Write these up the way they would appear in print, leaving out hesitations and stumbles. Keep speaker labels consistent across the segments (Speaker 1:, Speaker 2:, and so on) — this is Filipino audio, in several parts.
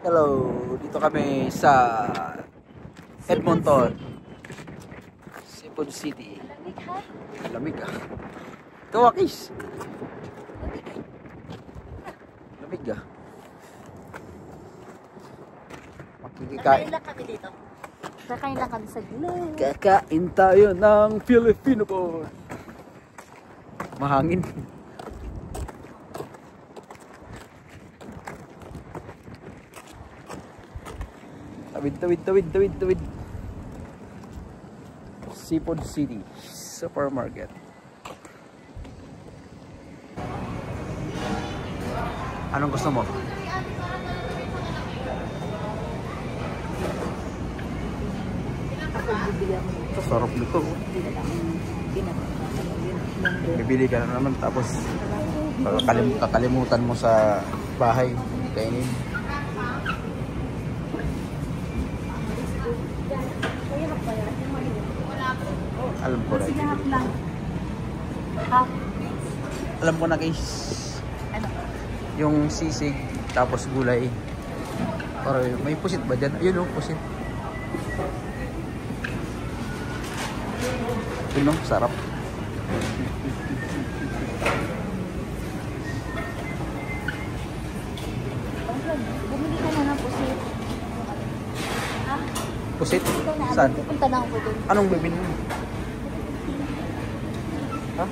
Speaker 1: Hello, dito kami sa Edmonton, Cebu City.
Speaker 2: Malamig ha?
Speaker 1: Lamig ah. Kawakis. Lamig ah.
Speaker 2: Kakain lang kami dito. Kakain lang kami sa gulay.
Speaker 1: Kakain tayo ng Filipino food. Mahangin. Tawid. Cebu City Supermarket. Anong gusto mo? Sarap nito. Bibili ka na naman tapos kakalimutan mo sa bahay kainin. Alam ko na. Alam ko na guys. Yung sisig tapos gulay. Or may pusit ba dyan? Ayun o, pusit. Yun o, sarap.
Speaker 2: Bumili ka na ng pusit. Ha?
Speaker 1: Pusit? Saan?
Speaker 2: Pupunta na ako dun.
Speaker 1: Anong bibili mo? Ha?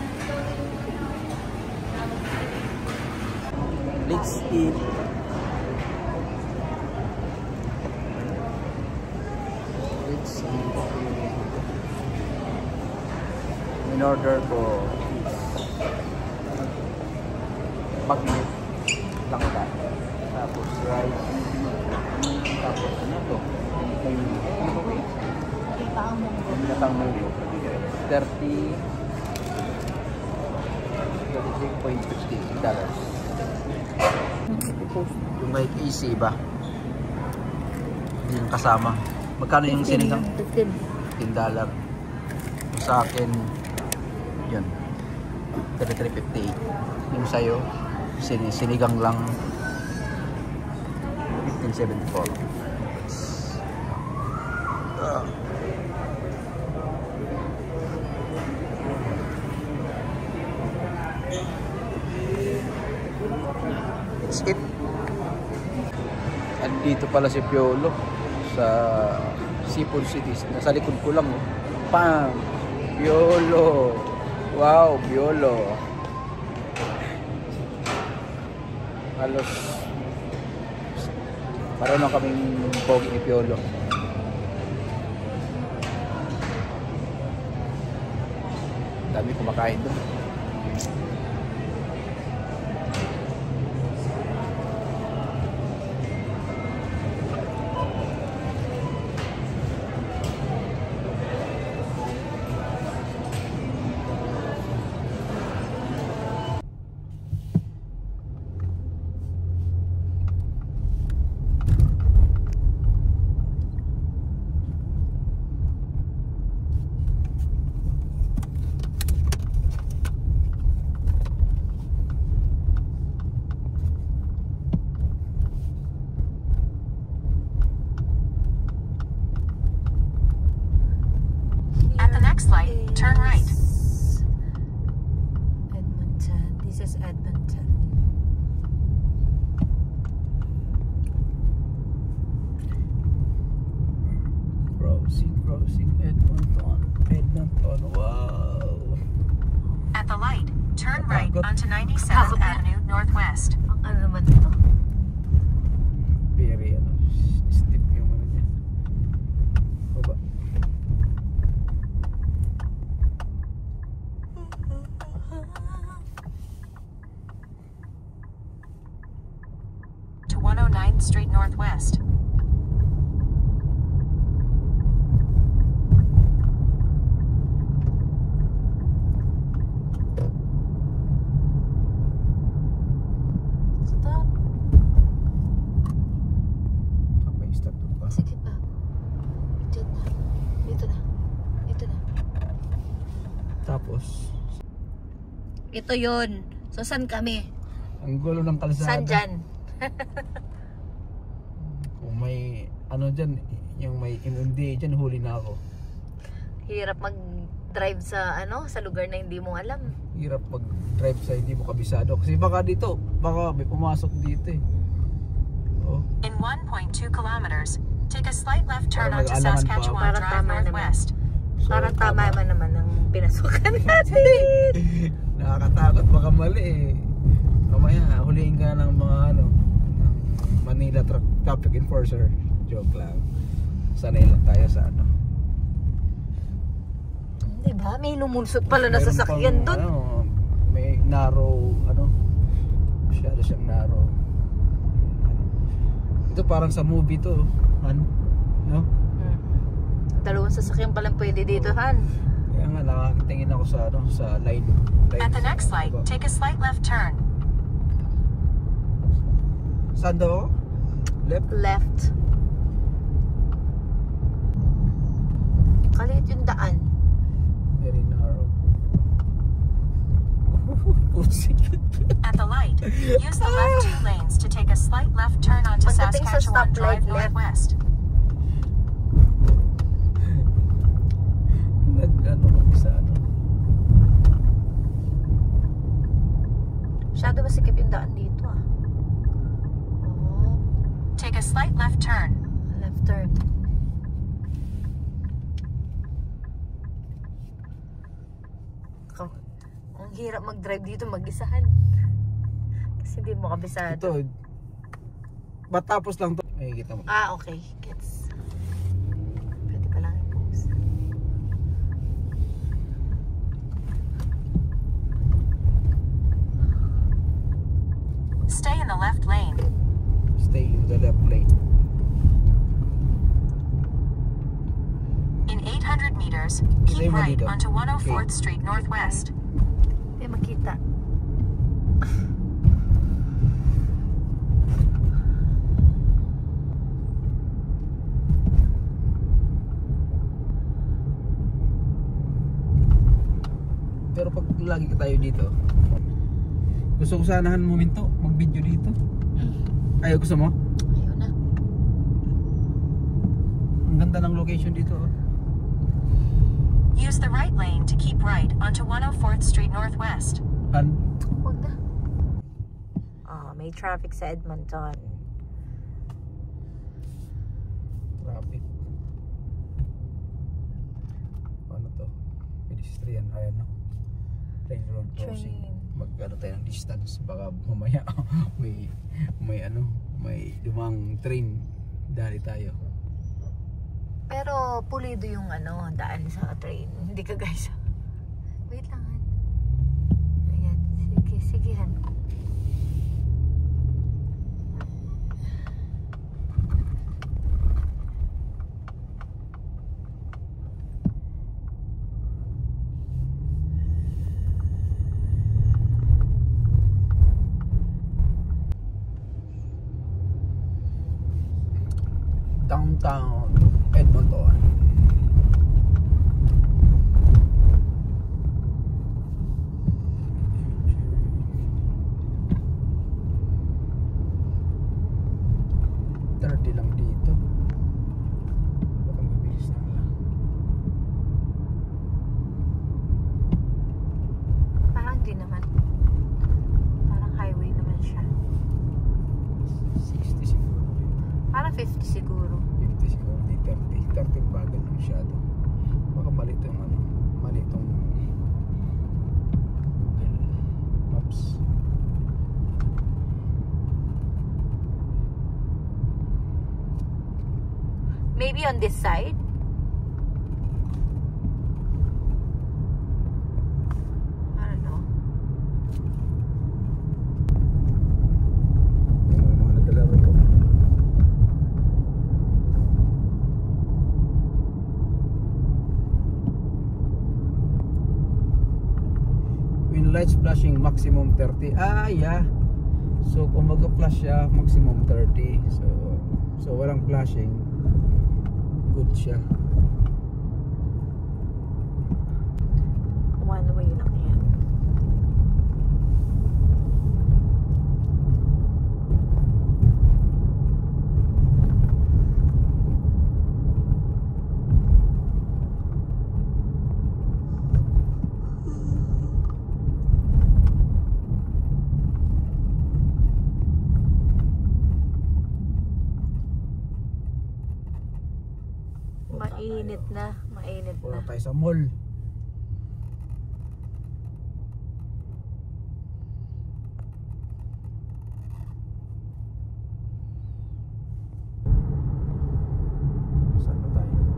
Speaker 1: Let's eat. Let's eat. In order ko bagnet langka, tapos rice, tapos ano to? Ano to? Binatang munggo. 36.50 dollars. Yung may easy ba? Yung kasama. Magkano yung sinigang?
Speaker 2: 15.
Speaker 1: $15. Sa akin, yun. 33.58. Yung sa'yo, sinigang lang 15.74. That's it. Andito pala si Piolo sa Cebu City. Nasa likod ko lang. Pam! Piolo! Wow, Piolo! Halos parang kaming pogi ni Piolo. Dami kumakain doon.
Speaker 3: Turn right.
Speaker 2: Edmonton. This is Edmonton.
Speaker 1: Crossing Edmonton. Wow.
Speaker 3: At the light, turn right onto 97th Avenue Northwest.
Speaker 2: Ano naman ito?
Speaker 1: Very steep yung ano niya. Baba.
Speaker 3: To 109th Street Northwest.
Speaker 2: Stop.
Speaker 1: Okay, stop doon pa.
Speaker 2: Sige pa. Dito na.
Speaker 1: Tapos,
Speaker 2: Ito yun. So, saan kami?
Speaker 1: ang gulo ng kalsada.
Speaker 2: Saan dyan?
Speaker 1: ano dyan, yung may MMDA dyan, huli na ako.
Speaker 2: Hirap mag-drive sa sa lugar na hindi mo alam.
Speaker 1: Hirap mag-drive sa hindi mo kabisado. Kasi baka may pumasok dito eh. Oh.
Speaker 3: In 1.2 kilometers, take a slight left turn
Speaker 1: Parang
Speaker 3: onto
Speaker 1: nag-alangan pa
Speaker 3: Saskatchewan
Speaker 2: ako.
Speaker 3: Drive
Speaker 2: Parang tama
Speaker 3: Northwest.
Speaker 1: So,
Speaker 2: Parang tama naman ang pinasukan natin.
Speaker 1: Nakakatakot, baka mali eh. Mamaya, huliin ka ng mga ng Manila Traffic Enforcer. Joke lang. Sanay lang tayo sa
Speaker 2: Diba? May lumulusot pala na
Speaker 1: Mayroon
Speaker 2: sasakyan
Speaker 1: pang,
Speaker 2: doon.
Speaker 1: may narrow, masyado siyang narrow. Ito parang sa movie to, no?
Speaker 2: Dalawang sasakyan palang pwede dito, Han.
Speaker 1: Kaya nga, nakakitingin ako sa line.
Speaker 3: At the next light, take a slight left turn.
Speaker 1: Saan daw?
Speaker 2: Left. Kalit yung daan.
Speaker 1: Very narrow. Pusik.
Speaker 3: At the light, use the left 2 lanes to take a slight left turn onto
Speaker 2: Pagdating sa
Speaker 3: Saskatchewan
Speaker 2: stoplight,
Speaker 3: Drive
Speaker 2: left.
Speaker 3: Northwest.
Speaker 2: Masyado masikip yung daan dito, ah. Oh,
Speaker 3: Take a slight left turn.
Speaker 2: left turn. Ang hirap mag-drive dito mag-isahan. Kasi hindi mo kabisado.
Speaker 1: Ito, matapos lang to. Ay, kita mo.
Speaker 2: Ah, okay. Gets. Pwede pa lang i-post.
Speaker 3: Stay in the left lane.
Speaker 1: Stay in the left lane.
Speaker 3: In 800 meters,
Speaker 1: Stay
Speaker 3: keep right
Speaker 1: dito.
Speaker 3: onto 104th
Speaker 1: Okay.
Speaker 3: Street Northwest.
Speaker 2: Hindi makita.
Speaker 1: Pero pag lagi ka tayo dito, gusto ko sanahan momento mag-video dito. Ayaw, gusto mo?
Speaker 2: Ayun na.
Speaker 1: Ang ganda ng location dito.
Speaker 3: Use the right lane to keep right onto 104th Street Northwest.
Speaker 2: Huwag na. May traffic sa Edmonton.
Speaker 1: Traffic. Ano to? Pedestrian, ayan no? Train road crossing.
Speaker 2: Train.
Speaker 1: Magkano tayo ng distance, baka mamaya may dumang train, dali tayo.
Speaker 2: Pero pulido yung daan sa train. Hindi ka guys. Wait lang, Han. Ayan. Sige, Han.
Speaker 1: Downtown Edmonton. Lang dito. Baka mabilis na lang.
Speaker 2: Parang di naman. Parang highway naman siya.
Speaker 1: 60 siguro dito.
Speaker 2: Parang 50 siguro.
Speaker 1: 50 siguro, di 30. 30 bagal na masyado. Baka mali itong mali itong Google Maps.
Speaker 2: Maybe on this side. I don't know.
Speaker 1: Yung mga naglalaro ko. When lights flashing, maximum 30. Ah, yeah. So kung mag-flash siya, maximum 30. So walang flashing, good siya.
Speaker 2: One way lang yan. Mainit na. Mainit
Speaker 1: Wala
Speaker 2: na.
Speaker 1: tayo sa mall. Saan na tayo ngayon?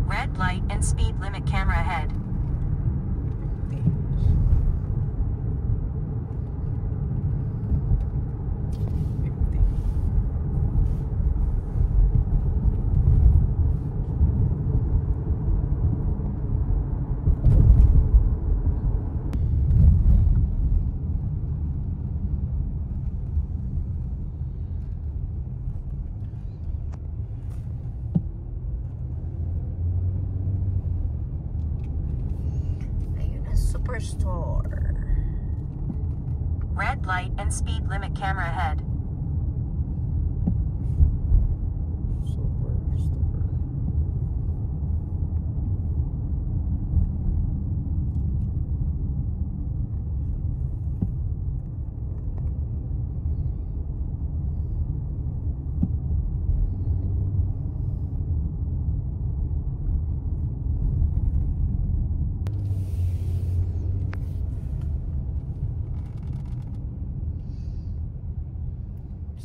Speaker 3: Red light and speed limit camera ahead.
Speaker 1: 50. 50.
Speaker 2: Ayun ang superstore.
Speaker 3: Red light and speed limit camera ahead.
Speaker 1: Super stupid.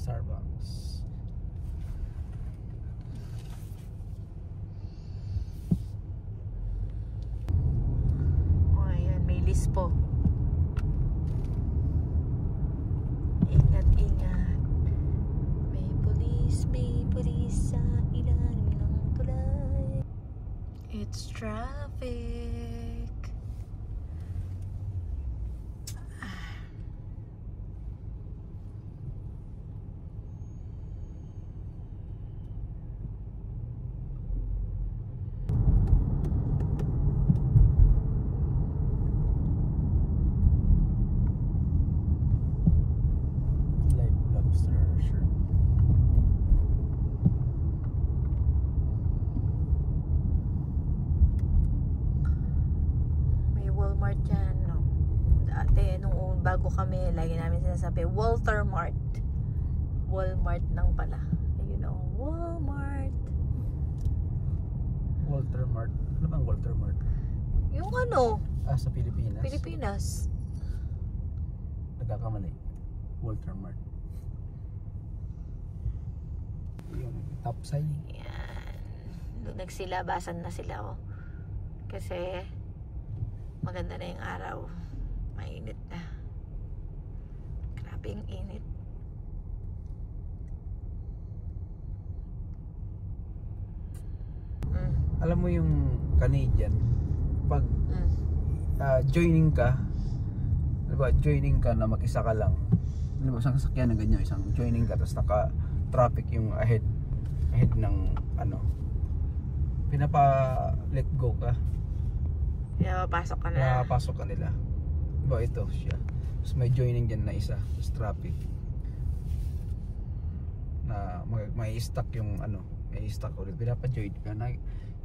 Speaker 1: Starbucks.
Speaker 2: O, ayan. May list po. Ingat, ingat. May pulis sa ilalim ng tulay. It's traffic.
Speaker 1: Live lobster shrimp.
Speaker 2: May Walmart yan, no? Dati, nung bago kami, lagi namin sinasabi, Walter Mart. Walmart lang pala. Ayun, oh, Walmart.
Speaker 1: Walter Mart. Ano bang Walter Mart?
Speaker 2: Yung ano,
Speaker 1: Sa Pilipinas.
Speaker 2: Pilipinas.
Speaker 1: Nagkakamali. Walter Mart. Yung top side.
Speaker 2: Yan. Doon nagsilabasan na sila, oh. Kasi, maganda na yung araw. Mainit na. Grabing init.
Speaker 1: Alam mo yung Canadian, pag joining ka, diba, joining ka na mag-isa ka lang, diba, isang sasakyan na ganyan, isang joining ka, tapos naka-traffic yung ahead ng ano, pinapa-let go ka,
Speaker 2: Pinapapasok ka na.
Speaker 1: nakapasok ka nila, diba, ito siya, tapos may joining dyan na isa, tapos traffic, na may stuck yung ano, may stuck ulit, pinapa-join ka na.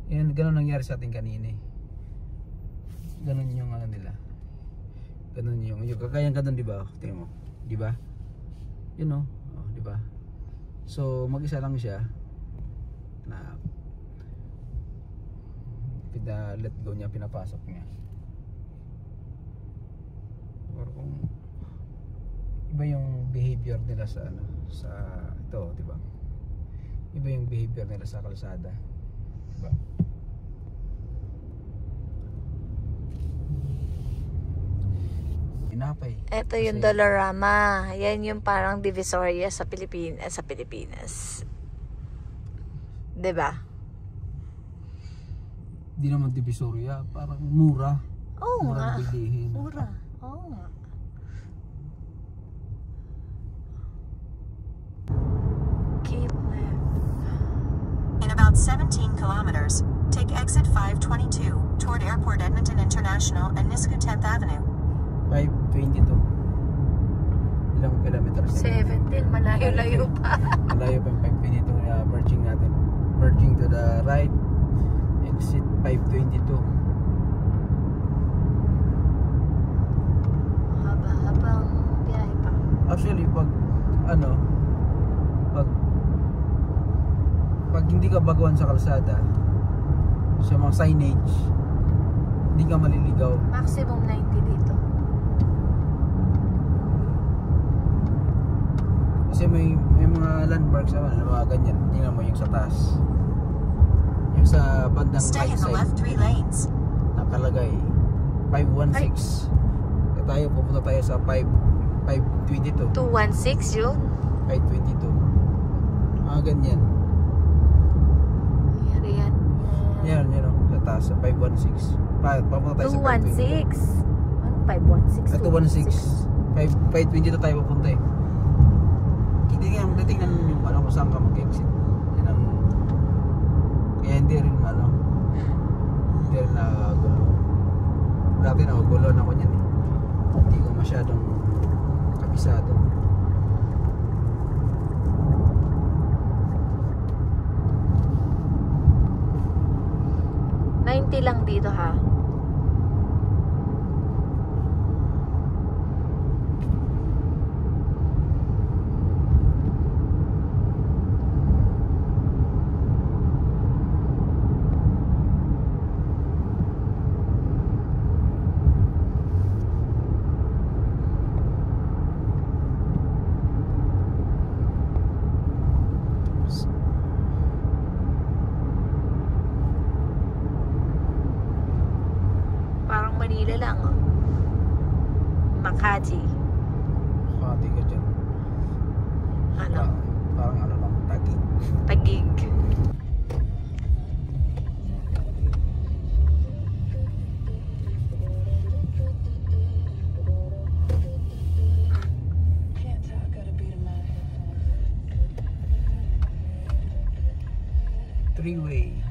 Speaker 1: Yan, ganun nangyari sa ating kanina eh. Ganun yung ano nila. Ganun yung kagayang ganun, di ba? Tingnan mo, di ba? Yun know? Oh, di ba? So, mag-isa lang siya na let go niya, pinapasok niya. Or kung iba yung behavior nila sa ano, sa ito, di ba? Iba yung behavior nila sa kalsada. Diba? Inapay.
Speaker 2: Ito yung Dollarama. Yan yung parang Divisoria sa Pilipinas. Diba?
Speaker 1: Di naman Divisoria, parang mura.
Speaker 2: Oo nga.
Speaker 1: Murang bilihin.
Speaker 2: Mura. Oo nga. Keep left.
Speaker 3: In about 17 kilometers, take exit 522 toward Airport Edmonton International and Nisku 10th Avenue.
Speaker 1: 522. Ilang kilometers?
Speaker 2: 17. Malayo-layo pa.
Speaker 1: Malayo pa yung 522 merging natin. Merging to the right. Exit 522.
Speaker 2: Haba-habang biyahe pa.
Speaker 1: Actually, pag pag hindi ka baguhan sa kalsada, sa mga signage, hindi ka maliligaw.
Speaker 2: Maximum 90 dito.
Speaker 1: Kasi may mga landmarks naman, mga ganyan. Tingnan mo yung sa taas. Yung sa bandang
Speaker 3: Stay
Speaker 1: right
Speaker 3: in the
Speaker 1: side,
Speaker 3: left 3 lanes.
Speaker 1: nakalagay 516. Kaya tayo, pupunta tayo sa 522.
Speaker 2: 216 yun.
Speaker 1: 522. Mga ganyan.
Speaker 2: Nangyari yan.
Speaker 1: Yan, yun o. Sa taas, sa 516. Papunta tayo sa
Speaker 2: 216. Ano 516?
Speaker 1: Sa 216. 522 tayo papunta eh. Titingnan yung ano kung saan ka mag-exit. Yan ang... Kaya hindi rin nagulo. Dati nagulo na ako niyan eh. Hindi ko masyadong kabisado.
Speaker 2: $90 lang dito ha. Parang Manila lang oh. Makati.
Speaker 1: Makati ka dyan.
Speaker 2: Ano?
Speaker 1: Parang ano lang, Taguig.
Speaker 2: Taguig.
Speaker 1: Three-way.